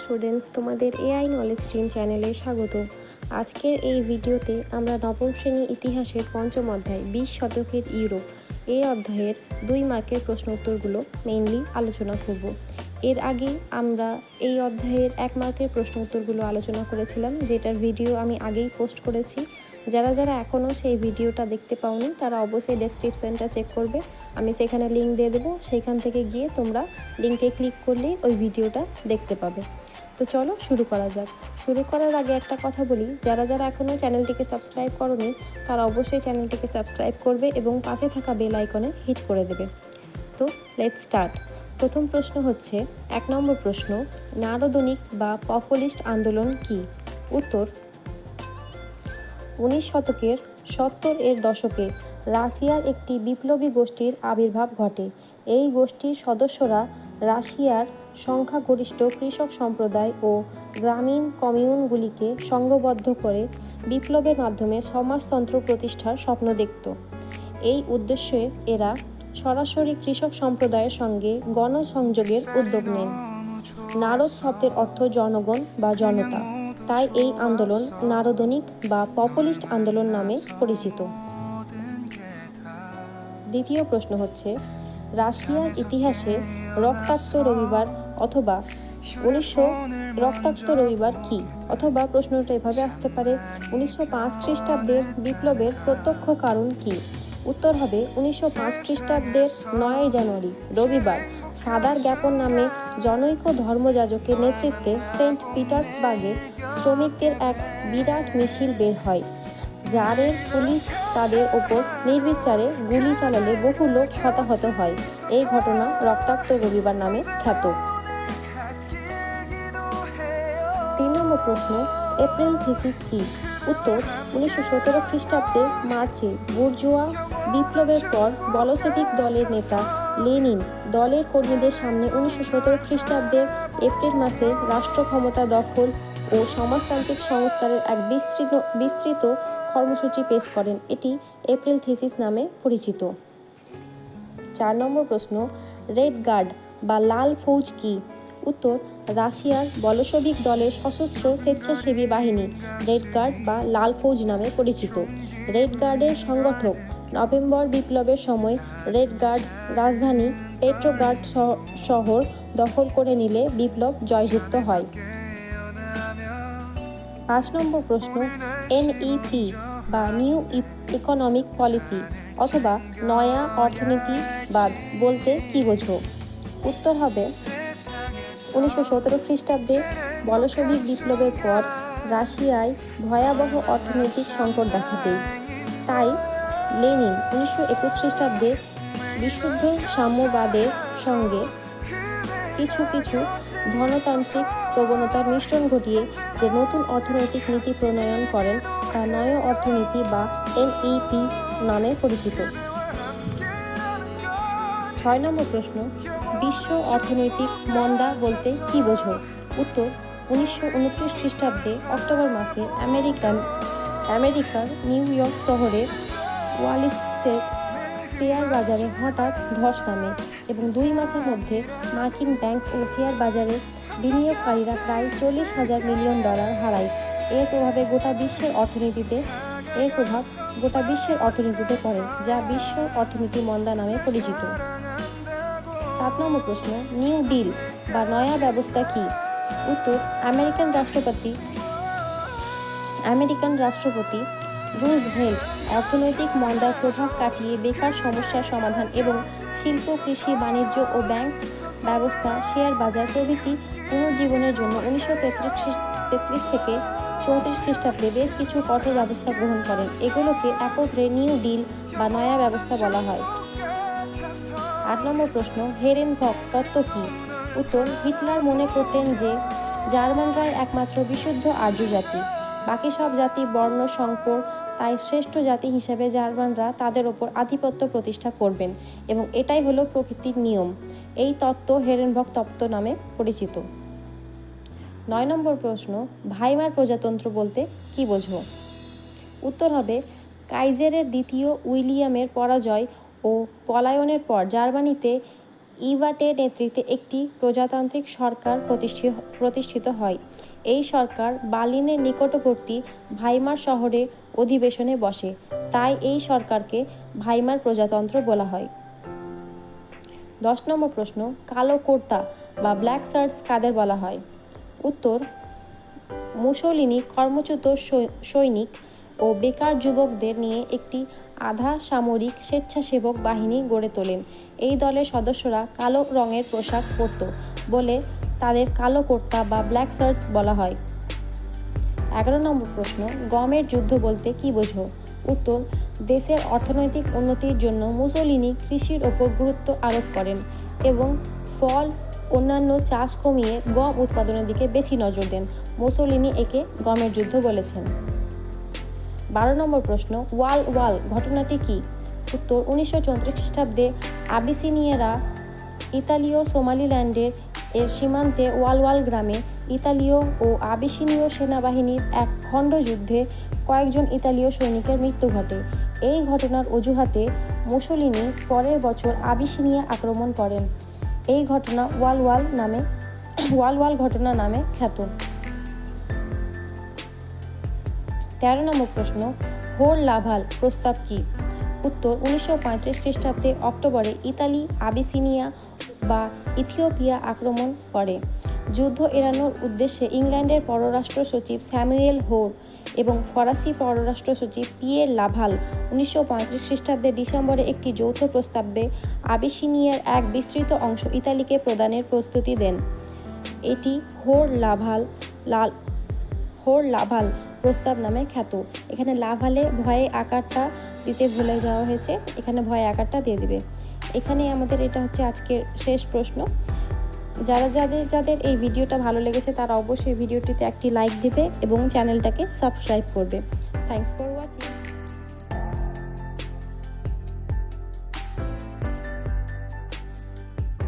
Students, তোমাদের AI knowledge stream চ্যানেলে স্বাগত। আজকের এই ভিডিওতে আমরা নবম শ্রেণীর ইতিহাসের পঞ্চম অধ্যায় 20 শতকের ইউরোপ এই অধ্যায়ের 2 মার্কের প্রশ্ন উত্তরগুলো মেইনলি আলোচনা করব। এর আগে আমরা এই অধ্যায়ের 1 মার্কের প্রশ্ন উত্তরগুলো আলোচনা করেছিলাম, যেটার ভিডিও আমি আগেই পোস্ট করেছি। যারা এখনও সেই ভিডিওটা দেখতে পাওনি তারা অবশ্যই ডেসক্রিপশানটা চেক করবে, আমি সেখানে লিঙ্ক দিয়ে দেবো। সেইখান থেকে গিয়ে তোমরা লিঙ্কে ক্লিক করলেই ওই ভিডিওটা দেখতে পাবে। তো চলো শুরু করা যাক। শুরু করার আগে একটা কথা বলি, যারা এখনও চ্যানেলটিকে সাবস্ক্রাইব করোনি তারা অবশ্যই চ্যানেলটিকে সাবস্ক্রাইব করবে এবং পাশে থাকা বেল আইকনে হিট করে দেবে। তো লেটস স্টার্ট। প্রথম প্রশ্ন হচ্ছে 1 নম্বর প্রশ্ন, নারদনিক বা পপুলিস্ট আন্দোলন কি? উত্তর, 19 শতকের 70-এর দশকে রাশিয়ার একটি বিপ্লবী গোষ্ঠীর আবির্ভাব ঘটে। এই গোষ্ঠীর সদস্যরা রাশিয়ার সংখ্যাগরিষ্ঠ কৃষক সম্প্রদায় ও গ্রামীণ কমিউনগুলিকে সংঘবদ্ধ করে বিপ্লবের মাধ্যমে সমাজতন্ত্র প্রতিষ্ঠার স্বপ্ন দেখত। এই উদ্দেশ্যে এরা সরাসরি কৃষক সম্প্রদায়ের সঙ্গে গণসংযোগের উদ্যোগ নেন। নারদ শব্দের অর্থ জনগণ বা জনতা, তাই এই আন্দোলন নারদনিক বা পপুলিস্ট আন্দোলন নামে পরিচিত। দ্বিতীয় প্রশ্ন হচ্ছে, রাশিয়ার ইতিহাসে রক্তাক্ত রবিবার অথবা 1900 রক্তাক্ত রবিবার কি? অথবা প্রশ্নটা এভাবে আসতে পারে, 1905 খ্রিস্টাব্দের বিপ্লবের প্রত্যক্ষ কারণ কি? উত্তর হবে 1905 খ্রিস্টাব্দের 9 জানুয়ারি রবিবার ফাদার গ্যাপন নামে জনৈক ধর্মযাজকের নেতৃত্বে সেন্ট পিটার্সবার্গে শ্রমিকদের এক বিরাট মিছিল বের হয়। জারের পুলিশ তাদের ওপর নির্বিচারে গুলি চালালে বহু লোক হতাহত হয়। এই ঘটনা রক্তাক্ত রবিবার নামে খ্যাত। 3 নম্বর প্রশ্ন, এপ্রিল থিসিস কি? উত্তর, 1917 খ্রিস্টাব্দে মার্চে বুর্জোয়া বিপ্লবের পর বলশেভিক দলের নেতা লেনিন দলের কর্মীদের সামনে 1917 খ্রিস্টাব্দের এপ্রিল মাসে রাষ্ট্র ক্ষমতা দখল ও সমাজতান্ত্রিক সংস্কারের এক বিস্তৃত কর্মসূচি পেশ করেন। এটি এপ্রিল থিসিস নামে পরিচিত। 4 নম্বর প্রশ্ন, রেড গার্ড বা লাল ফৌজ কি? উত্তর, রাশিয়ার বলশভিক দলের সশস্ত্র স্বেচ্ছাসেবী বাহিনী রেড গার্ড বা লাল ফৌজ নামে পরিচিত। রেড গার্ডের সংগঠক নভেম্বর বিপ্লবের সময় রেড গার্ড রাজধানী পেট্রোগ্রাড শহর দখল করে নিলে বিপ্লব জয়যুক্ত হয়। 5 নম্বর প্রশ্ন, এনইপি বা নিউ ইকোনমিক পলিসি অথবা নয়া অর্থনীতিবাদ বলতে কি বোঝো? উত্তর হবে, 1917 খ্রিস্টাব্দে বলশভিক বিপ্লবের পর রাশিয়ায় ভয়াবহ অর্থনৈতিক সংকট দেখা দেয়। তাই লেনিন 1921 খ্রিস্টাব্দে বিশুদ্ধ সাম্যবাদের সঙ্গে কিছু ধনতান্ত্রিক প্রবণতার মিশ্রণ ঘটিয়ে যে নতুন অর্থনৈতিক নীতি প্রণয়ন করেন তা নয়া অর্থনীতি বা এনইপি নামে পরিচিত। 6 নম্বর প্রশ্ন, বিশ্ব অর্থনৈতিক মন্দা বলতে কি বোঝো? উত্তর, 1929 খ্রিস্টাব্দে অক্টোবর মাসে আমেরিকার নিউ ইয়র্ক শহরের ওয়াল স্ট্রিট শেয়ার বাজারে হঠাৎ ধস নামে এবং 2 মাসের মধ্যে মার্কিন ব্যাংক ও শেয়ার বাজারে বিনিয়োগকারীরা প্রায় $40,000 মিলিয়ন হারায়। এর প্রভাব গোটা বিশ্বের অর্থনীতিতে পড়ে, যা বিশ্ব অর্থনীতি মন্দা নামে পরিচিত। 7 নম্বর প্রশ্ন, নিউ ডিল বা নয়া ব্যবস্থা কি? উত্তর, আমেরিকান রাষ্ট্রপতি রুজভেল্ট অর্থনৈতিক মন্দার প্রভাব কাটিয়ে বেকার সমস্যার সমাধান এবং শিল্প, কৃষি, বাণিজ্য ও ব্যাংক ব্যবস্থা, শেয়ার বাজার প্রভৃতি পুনর্জীবনের জন্য 1933 থেকে 34 খ্রিস্টাব্দে বেশ কিছু কঠোর ব্যবস্থা গ্রহণ করেন। এগুলোকে একত্রে নিউ ডিল বা নয়া ব্যবস্থা বলা হয়। 8 নম্বর প্রশ্ন, হেরেনভক তত্ত্ব কি? উত্তর, হিটলার মনে করতেন যে জার্মানরাই একমাত্র বিশুদ্ধ আর্য জাতি, বাকি সব জাতি বর্ণ সংকর, তাই শ্রেষ্ঠ জাতি হিসেবে জার্মানরা তাদের ওপর আধিপত্য প্রতিষ্ঠা করবেন এবং এটাই হলো প্রকৃতির নিয়ম। এই তত্ত্ব হেরেনভক তত্ত্ব নামে পরিচিত। 9 নম্বর প্রশ্ন, ভাইমার প্রজাতন্ত্র বলতে কি বোঝো? উত্তর হবে, কাইজারের দ্বিতীয় উইলিয়ামের পরাজয় ও পলায়নের পর জার্মানিতে ইভাটের নেতৃত্বে একটি প্রজাতান্ত্রিক সরকার প্রতিষ্ঠিত হয়। এই সরকার বার্লিনের নিকটবর্তী ভাইমার শহরে অধিবেশনে বসে, তাই এই সরকারকে ভাইমার প্রজাতন্ত্র বলা হয়। 10 নম্বর প্রশ্ন, কালো কুর্তা বা ব্ল্যাক শার্টস কাদের বলা হয়? উত্তর, মুসোলিনি কর্মচ্যুত সৈনিক ও বেকার যুবকদের নিয়ে একটি আধা সামরিক স্বেচ্ছাসেবক বাহিনী গড়ে তোলেন। এই দলের সদস্যরা কালো রঙের পোশাক পরত বলে তাদের কালো কুর্তা বা ব্ল্যাক শার্টস বলা হয়। 11 নম্বর প্রশ্ন, গমের যুদ্ধ বলতে কী বোঝো? উত্তর, দেশের অর্থনৈতিক উন্নতির জন্য মুসোলিনি কৃষির ওপর গুরুত্ব আরোপ করেন এবং ফল অন্যান্য চাষ কমিয়ে গম উৎপাদনের দিকে বেশি নজর দেন। মুসোলিনি একে গমের যুদ্ধ বলেছেন। 12 নম্বর প্রশ্ন, ওয়াল ঘটনাটি কী? উত্তর, 1934 খ্রিস্টাব্দে আবিসিনিয়ারা ইতালীয় সোমালিল্যান্ডের সীমান্তে ওয়াল গ্রামে ইতালীয় ও আবিসিনীয় সেনাবাহিনীর এক খণ্ড যুদ্ধে কয়েকজন ইতালীয় সৈনিকের মৃত্যু ঘটে। এই ঘটনার অজুহাতে মুসোলিনি পরের বছর আবিসিনিয়া আক্রমণ করেন। এই ঘটনা ওয়াল ঘটনা নামে খ্যাত। 13 নম্বর প্রশ্ন, হোর লাভাল প্রস্তাব কী? উত্তর, 1935 খ্রিস্টাব্দে অক্টোবরে ইতালি আবিসিনিয়া বা ইথিওপিয়া আক্রমণ করে। যুদ্ধ এড়ানোর উদ্দেশ্যে ইংল্যান্ডের পররাষ্ট্র সচিব স্যামুয়েল হোর এবং ফরাসি পররাষ্ট্র সচিব পিয়ের লাভাল 1935 খ্রিস্টাব্দে ডিসেম্বরে একটি যৌথ প্রস্তাবে আবিসিনিয়ার এক বিস্তৃত অংশ ইতালিকে প্রদানের প্রস্তুতি দেন। এটি হোর লাভাল প্রস্তাব নামে খ্যাত। এখানে লাভালে ভয়ে আকারটা দিতে ভুলে যাওয়া হয়েছে, এখানে ভয়ে আকারটা দিয়ে দিবে। এখানে আমাদের এটা হচ্ছে আজকের শেষ প্রশ্ন। যাদের এই ভিডিওটা ভালো লেগেছে তারা অবশ্যই ভিডিওটিতে একটি লাইক দিবে এবং চ্যানেলটাকে সাবস্ক্রাইব করবে। Thanks for